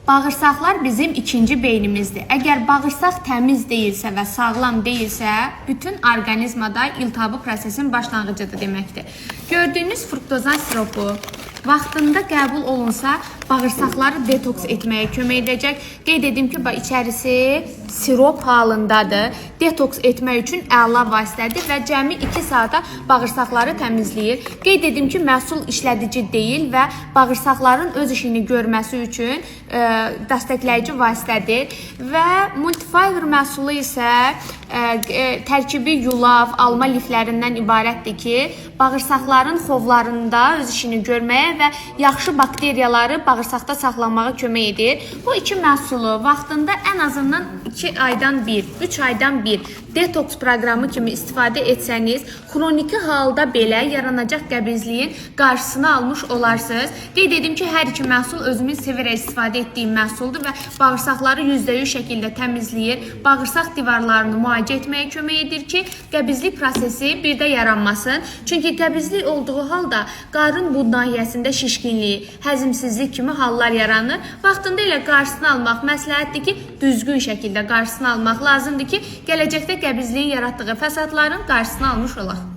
Bağırsaqlar bizim ikinci beynimizdir. Əgər bağırsaq təmiz deyilsə və sağlam deyilsə, bütün orqanizmada iltihabı prosesin başlanğıcıdır deməkdir. Gördüyünüz fruktozan siropu vaxtında qəbul olunsa, bağırsaqları detoks etməyə kömək edəcək. Qeyd edim ki, içərisi sirop halındadır. Detoks etmək üçün əla vasitədir və cəmi 2 saata bağırsaqları təmizləyir. Qeyd edim ki, məhsul işlədici deyil və bağırsaqların öz işini görməsi üçün dəstəkləyici vasitədir. Və multifiber məhsulu isə tərkibi yulaf, alma liflərindən ibarətdir ki, bağırsaqların xovlarında öz işini görməyə və yaxşı bakteriyaları bağırsaqda saxlamağa kömək edir. Bu iki məhsulu vaxtında ən azından 2 aydan 1, 3 aydan 1 detoks proqramı kimi istifadə etsəniz, xroniki halda belə yaranacaq qəbizliyin qarşısını almış olarsınız. Qeyd edim ki, hər iki məhsul özümüz severək istifadə etdiyim məhsuldur və bağırsaqları %100 şəkildə təmizləyir. Bağırsaq divarlarını müalicə etməyə kömək edir ki, qəbizlik prosesi birdə yaranmasın. Çünki qəbizlik olduğu halda qarın bu nahiyəsində şişkinlik, həzmsizlik kimi hallar yaranır. Vaxtında ilə qarşısını almaq məsləhətdir ki, düzgün şəkildə qarşısını almaq lazımdır ki, gələcəkdə qəbizliyin yaratdığı fəsadların qarşısını almış olaq.